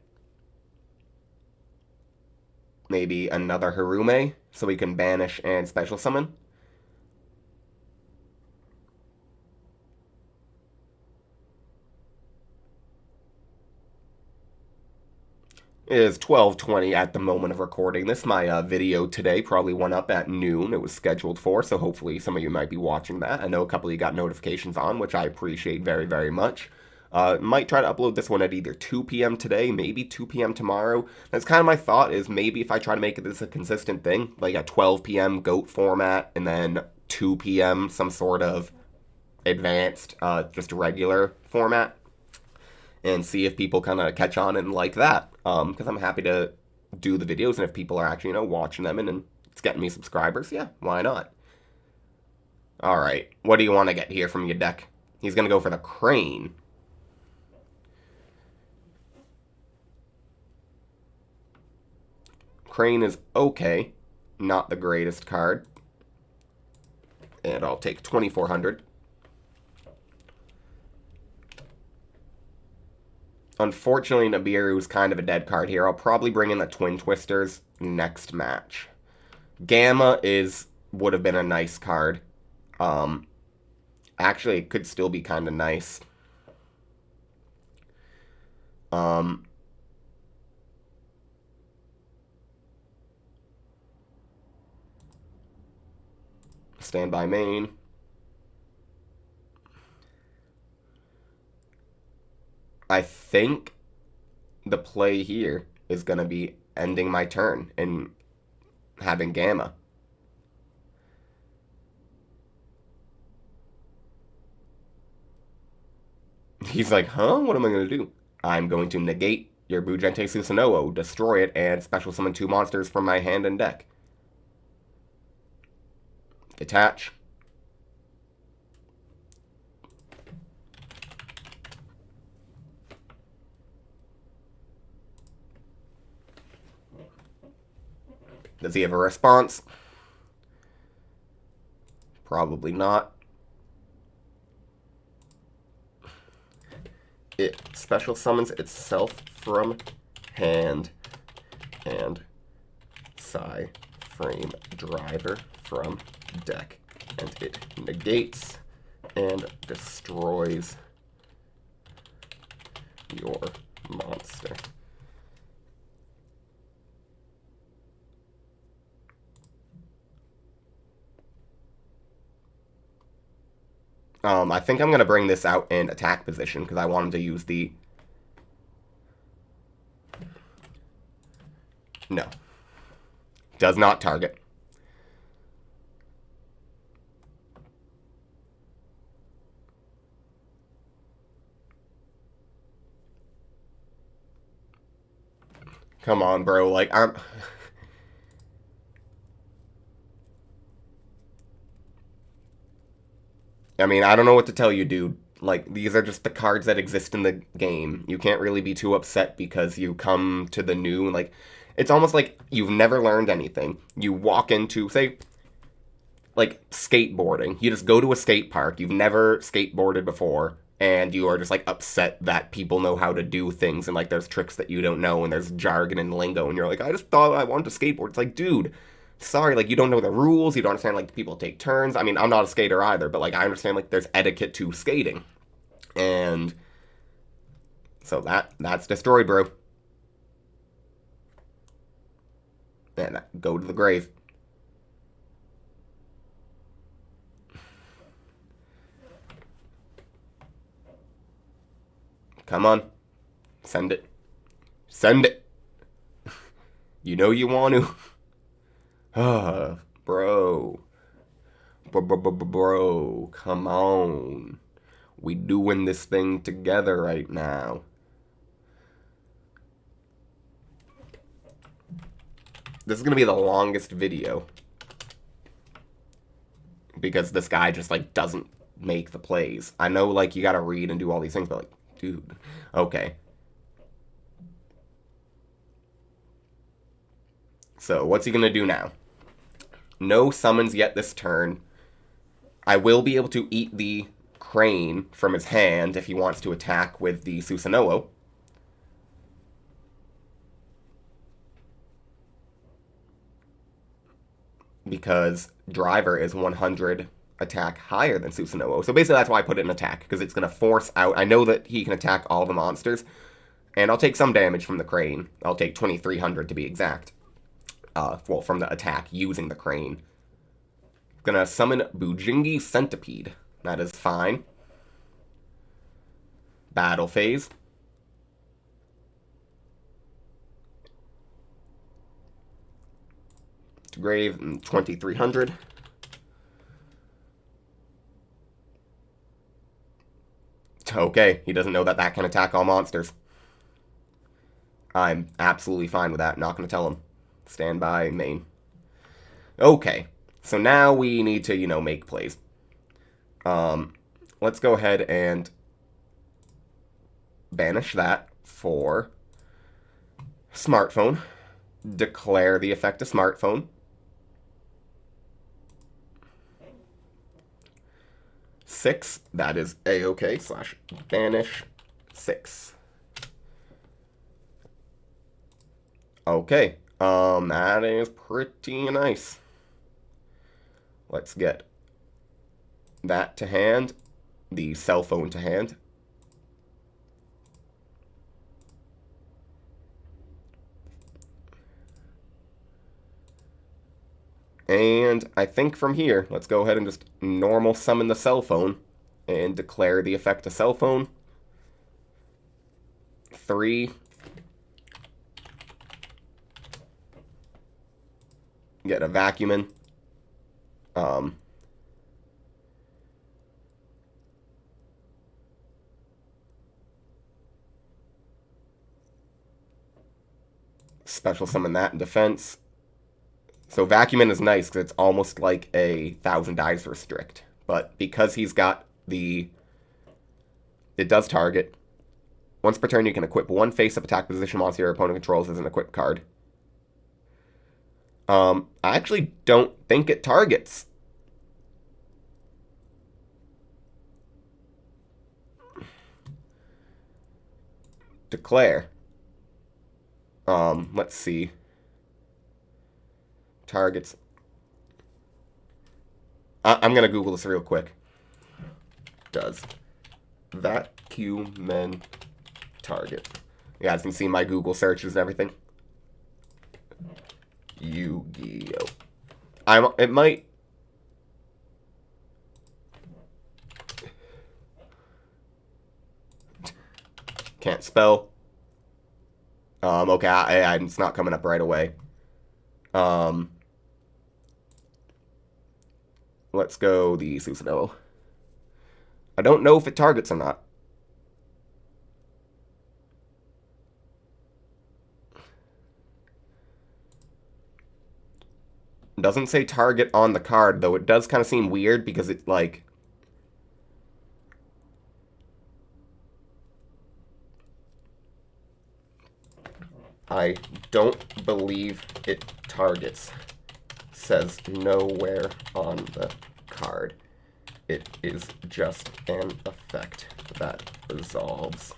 Speaker 1: Maybe another Harume, so we can banish and special summon. It is 12:20 at the moment of recording this. My video today probably went up at noon. It was scheduled for, so hopefully some of you might be watching that. I know a couple of you got notifications on, which I appreciate very, very much. Might try to upload this one at either 2 p.m. today, maybe 2 p.m. tomorrow. That's kind of my thought, is maybe if I try to make this a consistent thing, like a 12 p.m. GOAT format, and then 2 p.m. some sort of advanced, just regular format, and see if people kind of catch on and like that. Because I'm happy to do the videos, and if people are actually, you know, watching them and it's getting me subscribers, yeah, why not? Alright, what do you want to get here from your deck? He's going to go for the Crane. Crane is okay, not the greatest card. And I'll take 2,400. Unfortunately, Nibiru's kind of a dead card here. I'll probably bring in the Twin Twisters next match. Gamma would have been a nice card. Actually, it could still be kind of nice. Standby main. I think the play here is going to be ending my turn and having Gamma. He's like, huh? What am I going to do? I'm going to negate your Bujente Susanoo, destroy it, and special summon 2 monsters from my hand and deck. Detach. Does he have a response? Probably not. It special summons itself from hand and Psy Frame Driver from deck. And it negates and destroys your monster. I think I'm going to bring this out in attack position because I want him to use the... No. Does not target. Come on, bro. Like, I mean, I don't know what to tell you, dude. Like, these are just the cards that exist in the game. You can't really be too upset because you come to the new, like, it's almost like you've never learned anything. You walk into, say, like, skateboarding. You just go to a skate park. You've never skateboarded before, and you are just, like, upset that people know how to do things, and, like, there's tricks that you don't know, and there's jargon and lingo, and you're like, I just thought I wanted to skateboard. It's like, dude, sorry, like, you don't know the rules, you don't understand, like, people take turns. I mean, I'm not a skater either, but, like, I understand, like, there's etiquette to skating. And so that's destroyed, bro. And go to the grave. Come on. Send it. Send it. You know you want to. Bro. Bro, come on. We doing this thing together right now. This is gonna be the longest video. Because this guy just, like, doesn't make the plays. I know, like, you gotta read and do all these things, but, like, dude. Okay. So, what's he gonna do now? No summons yet this turn. I will be able to eat the crane from his hand if he wants to attack with the Susanoo. Because Driver is 100 attack higher than Susanoo. So basically that's why I put it in attack, because it's going to force out... I know that he can attack all the monsters, and I'll take some damage from the crane. I'll take 2,300 to be exact. Well, from the attack using the crane. Gonna summon Bujingi Centipede. That is fine. Battle phase. To grave, 2,300. Okay, he doesn't know that that can attack all monsters. I'm absolutely fine with that. Not gonna tell him. Stand by, main. Okay, so now we need to, you know, make plays. Let's go ahead and banish that for smartphone. Declare the effect of smartphone. Six, that is A-OK / banish 6. Okay, that is pretty nice. Let's get that to hand, the cell phone to hand. And I think from here, let's go ahead and just normal summon the cell phone and declare the effect of cell phone. 3. Get a vacuum in. Special summon that in defense. So vacuuming is nice because it's almost like a 1,000 dives restrict. But because he's got the... It does target. Once per turn, you can equip one face-up attack position monster your opponent controls as an equipped card. I actually don't think it targets. Declare. Let's see. Targets. I'm gonna Google this real quick. Does vacuum target? You guys can see my Google searches and everything. YuGiOh. It might. can't spell. Okay, it's not coming up right away. Let's go the Susanoo. I don't know if it targets or not. It doesn't say target on the card, though it does kind of seem weird because it's like... I don't believe it targets. Says nowhere on the card. It is just an effect that resolves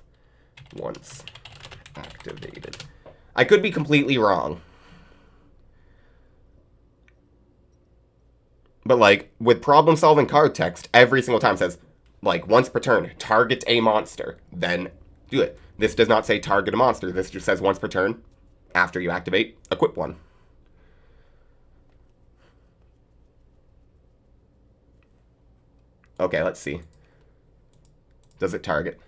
Speaker 1: once activated. I could be completely wrong. But, like, with problem-solving card text, every single time says, like, once per turn, target a monster, then do it. This does not say target a monster. This just says once per turn, after you activate, equip one. Okay, let's see. Does it target?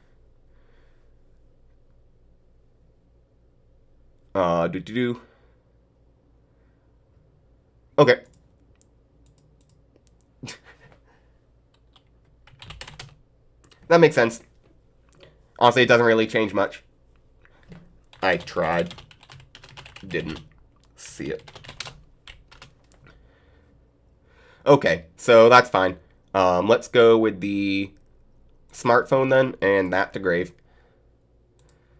Speaker 1: Okay. That makes sense. Honestly, it doesn't really change much. I tried. Didn't see it. Okay, so that's fine. Let's go with the smartphone then, and that to grave.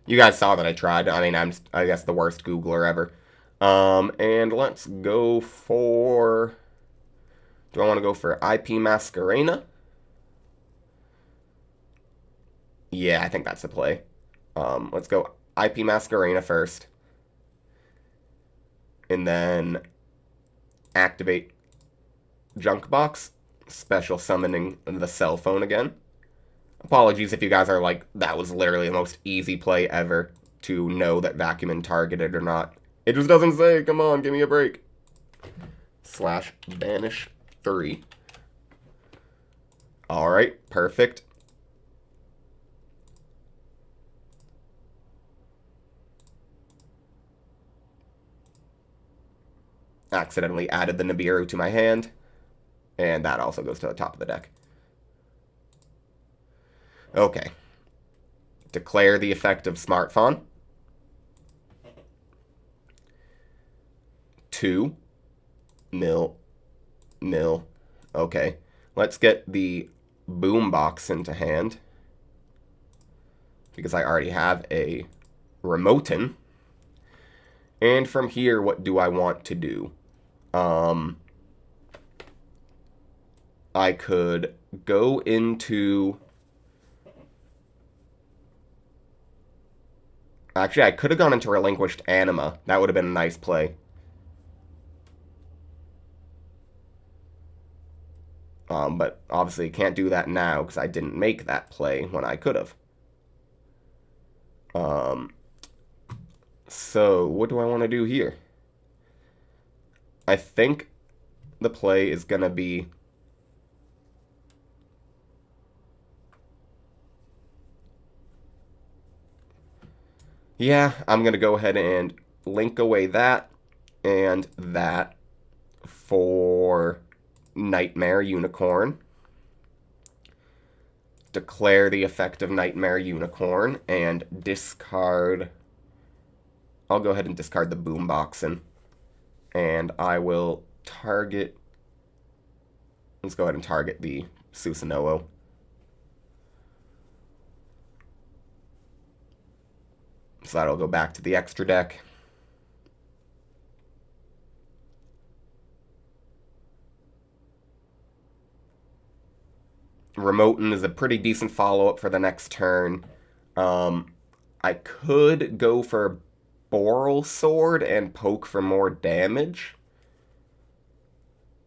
Speaker 1: You guys saw that I tried. I mean, I guess the worst Googler ever. And let's go for... Do I want to go for IP Masquerena? Yeah, I think that's the play. Let's go IP Masquerena first. And then activate Junk Box, special summoning the cell phone again. Apologies if you guys are like, that was literally the most easy play ever to know that Vacuumin targeted or not. It just doesn't say, come on, give me a break. / banish 3. Alright, perfect. Accidentally added the Nibiru to my hand. And that also goes to the top of the deck. Okay. Declare the effect of Smartphone. 2. Mill. Okay. Let's get the Boombox into hand. Because I already have a Remoten. And from here, what do I want to do? I could go into... Actually, I could have gone into Relinquished Anima. That would have been a nice play. But obviously can't do that now because I didn't make that play when I could have. So, what do I want to do here? I think the play is going to be... Yeah, I'm going to go ahead and link away that and that for Nightmare Unicorn. Declare the effect of Nightmare Unicorn and discard... I'll go ahead and discard the Boomboxin. And I will target... Let's go ahead and target the Susanoo. So that'll go back to the extra deck. Remoten is a pretty decent follow-up for the next turn. I could go for Boral Sword and poke for more damage.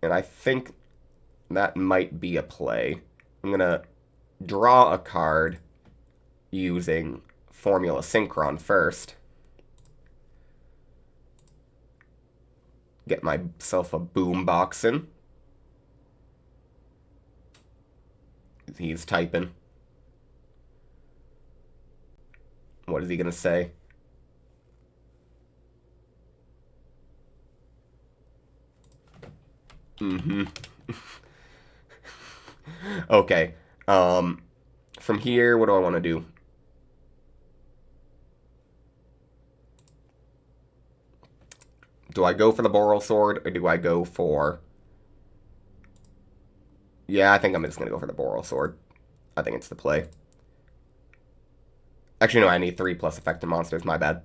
Speaker 1: And I think that might be a play. I'm going to draw a card using Formula Synchron first. Get myself a Boomboxin. He's typing. What is he gonna say? Mm-hmm. Okay. From here, what do I want to do? Do I go for the Boral Sword, or do I go for... Yeah, I think I'm just going to go for the Boral Sword. I think it's the play. Actually, no, I need 3 plus effective monsters. My bad.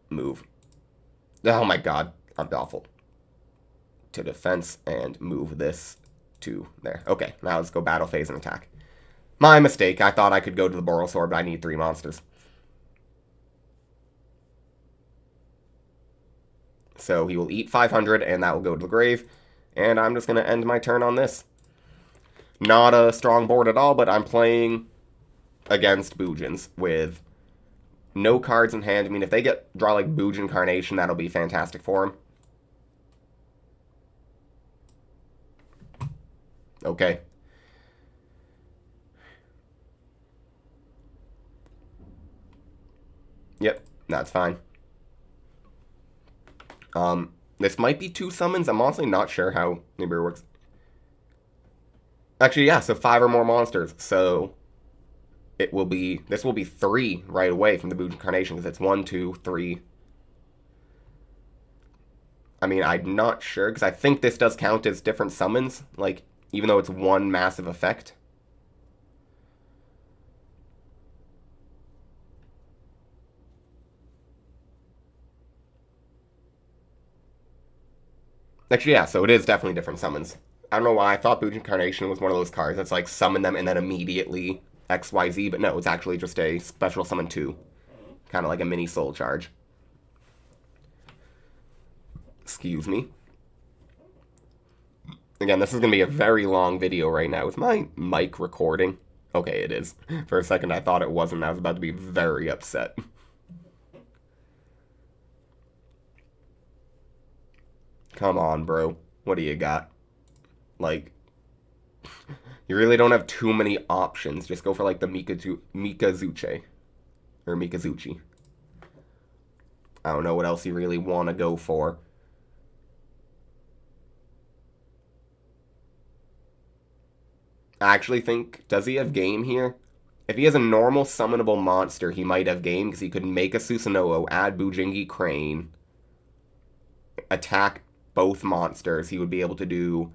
Speaker 1: Move. Oh my god. I'm awful. To defense and move this to there. Okay, now let's go battle phase and attack. My mistake. I thought I could go to the Boral Sword, but I need 3 monsters. So he will eat 500, and that will go to the grave. And I'm just going to end my turn on this. Not a strong board at all, but I'm playing against Boojins with no cards in hand. I mean, if they draw like Boojin Carnation, that'll be fantastic for him. Okay. Yep, that's fine. This might be 2 summons. I'm honestly not sure how Nibiru works. Actually, yeah, so 5 or more monsters. So this will be 3 right away from the Boojin Carnation, because it's 1, 2, 3. I mean, I'm not sure, because I think this does count as different summons, like, even though it's 1 massive effect. Actually, yeah, so it is definitely different summons. I don't know why I thought Boojin Carnation was one of those cards that's like summon them and then immediately XYZ, but no, it's actually just a special summon 2. Kind of like a mini soul charge. Excuse me. Again, this is going to be a very long video right now. Is my mic recording? Okay, it is. For a second, I thought it wasn't. I was about to be very upset. Come on, bro. What do you got? Like, you really don't have too many options. Just go for, like, the Mikazuchi. Or Mikazuchi. I don't know what else you really want to go for. I actually think, does he have game here? If he has a normal summonable monster, he might have game, because he could make a Susanoo, add Bujingi Crane, attack both monsters. He would be able to do,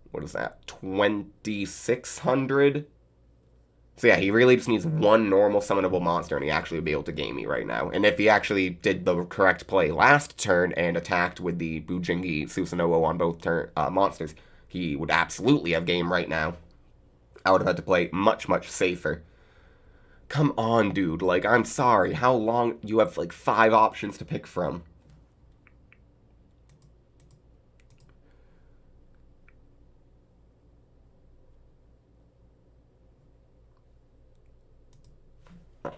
Speaker 1: what is that, 2,600? So yeah, he really just needs 1 normal summonable monster, and he actually would be able to game me right now. And if he actually did the correct play last turn and attacked with the Bujingi Susanoo on both monsters, he would absolutely have game right now. I would have had to play much, much safer. Come on, dude. Like, I'm sorry. How long? You have, like, 5 options to pick from.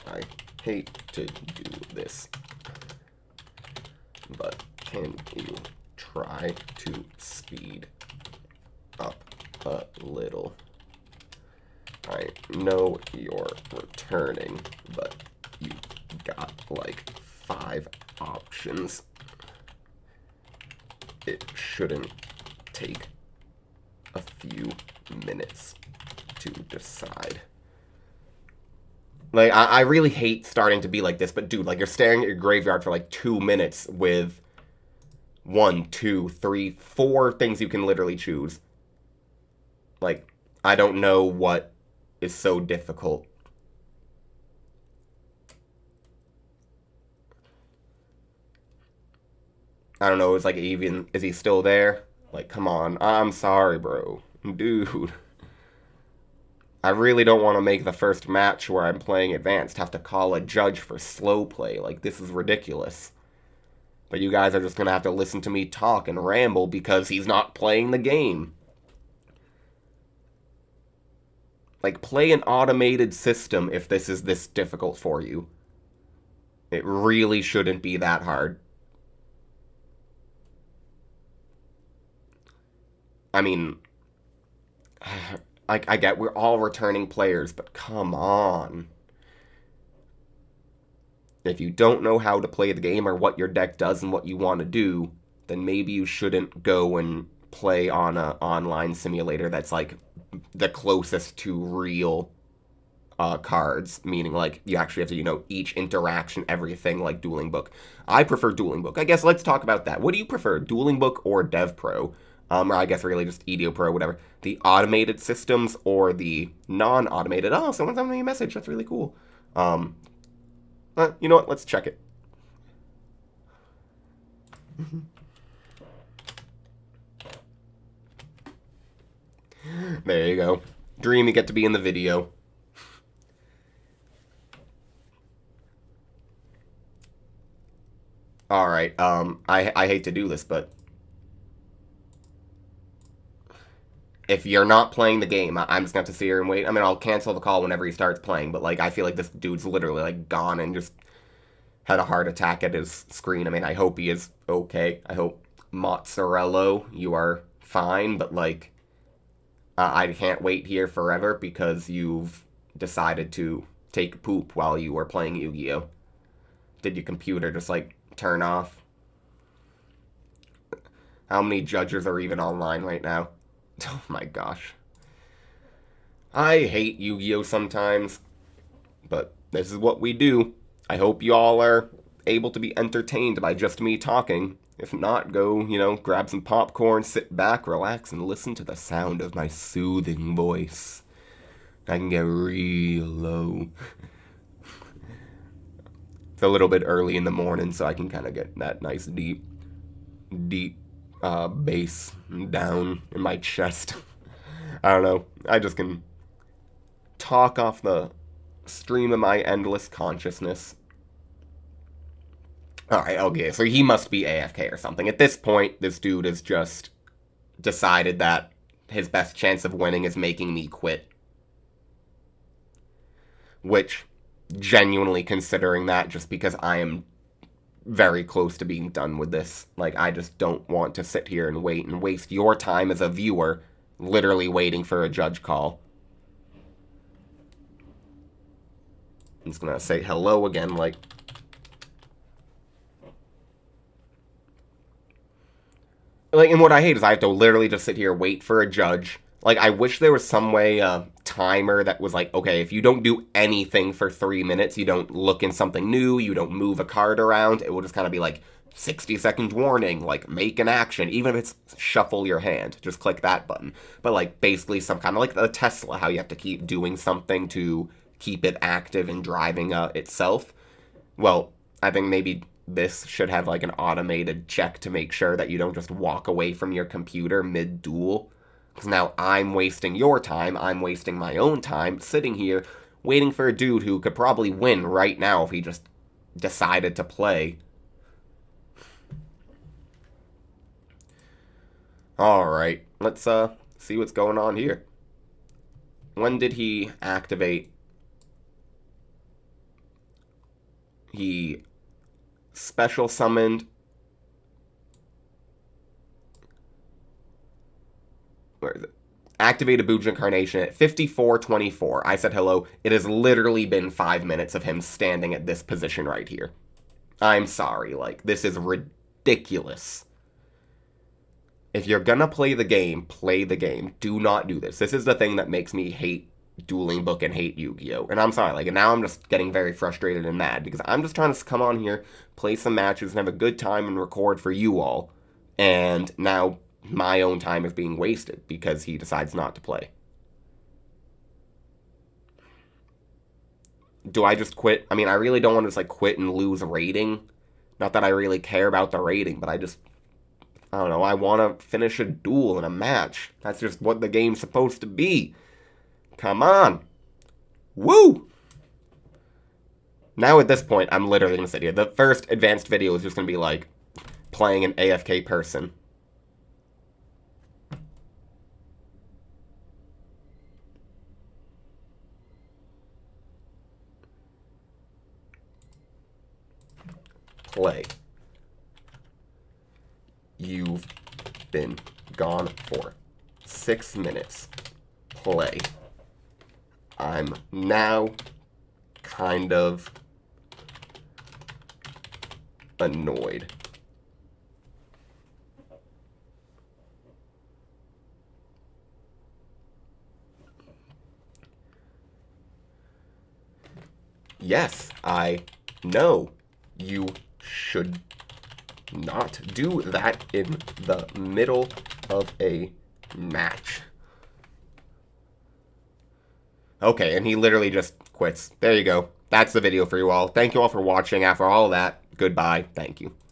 Speaker 1: I hate to do this, but can you try to speed up a little? I know you're returning, but you got like 5 options. It shouldn't take a few minutes to decide. Like, I really hate starting to be like this, but dude, like, you're staring at your graveyard for like 2 minutes with 1, 2, 3, 4 things you can literally choose. Like, I don't know what is so difficult. I don't know, it's like, even, is he still there? Like, come on, I'm sorry, bro. Dude. I really don't want to make the first match where I'm playing advanced have to call a judge for slow play. Like, this is ridiculous. But you guys are just going to have to listen to me talk and ramble because he's not playing the game. Like, play an automated system if this is this difficult for you. It really shouldn't be that hard. I mean, I get we're all returning players, but come on. If you don't know how to play the game or what your deck does and what you want to do, then maybe you shouldn't go and play on an online simulator that's like the closest to real cards, meaning like you actually have to, each interaction, everything like Dueling Book. I prefer Dueling Book. I guess let's talk about that. What do you prefer, Dueling Book or Dev Pro? Or I guess really just EDO Pro, whatever. The automated systems or the non-automated? Oh, someone sent me a message. That's really cool. You know what? Let's check it. There you go. Dream you get to be in the video. Alright, I hate to do this, but if you're not playing the game, I'm just gonna have to sit here and wait. I mean, I'll cancel the call whenever he starts playing, but, like, I feel like this dude's literally, like, gone and just had a heart attack at his screen. I mean, I hope he is okay. I hope, Mozzarella, you are fine, but, like, I can't wait here forever because you've decided to take a poop while you were playing Yu-Gi-Oh! Did your computer just, like, turn off? How many judges are even online right now? Oh my gosh. I hate Yu-Gi-Oh! Sometimes, but this is what we do. I hope you all are able to be entertained by just me talking. If not, go, grab some popcorn, sit back, relax, and listen to the sound of my soothing voice. I can get real low. It's a little bit early in the morning, so I can kind of get that nice deep bass down in my chest. I don't know. I just can talk off the stream of my endless consciousness. Alright, okay, so he must be AFK or something. At this point, this dude has just decided that his best chance of winning is making me quit. Which, genuinely considering that, just because I am very close to being done with this. Like, I just don't want to sit here and wait and waste your time as a viewer literally waiting for a judge call. I'm just gonna say hello again, like... and what I hate is I have to literally just sit here, wait for a judge. Like, I wish there was some way, timer that was like, okay, if you don't do anything for 3 minutes, you don't look in something new, you don't move a card around, it will just kind of be like, 60-second warning, like, make an action, even if it's shuffle your hand, just click that button. But, like, basically some kind of like the Tesla, how you have to keep doing something to keep it active and driving itself. Well, I think maybe this should have, like, an automated check to make sure that you don't just walk away from your computer mid-duel. Because now I'm wasting your time, I'm wasting my own time, sitting here, waiting for a dude who could probably win right now if he just decided to play. Alright, let's see what's going on here. When did he activate? He special summoned... Where is it? Activated Buja Incarnation at 54:24. I said hello. It has literally been 5 minutes of him standing at this position right here. I'm sorry, like, this is ridiculous. If you're gonna play the game, play the game. Do not do this. This is the thing that makes me hate Dueling Book and hate Yu-Gi-Oh! And I'm sorry, like, and now I'm just getting very frustrated and mad, because I'm just trying to come on here, play some matches, and have a good time and record for you all. And now my own time is being wasted because he decides not to play. Do I just quit? I mean, I really don't want to just, like, quit and lose rating. Not that I really care about the rating, but I don't know, I want to finish a duel in a match. That's just what the game's supposed to be. Come on. Woo! Now at this point, I'm literally going to sit here. The first advanced video is just going to be, like, playing an AFK person. Play. You've been gone for 6 minutes. play. I'm now kind of annoyed. Yes, I know you should not do that in the middle of a match. Okay, and he literally just quits. There you go. That's the video for you all. Thank you all for watching. After all of that, goodbye. Thank you.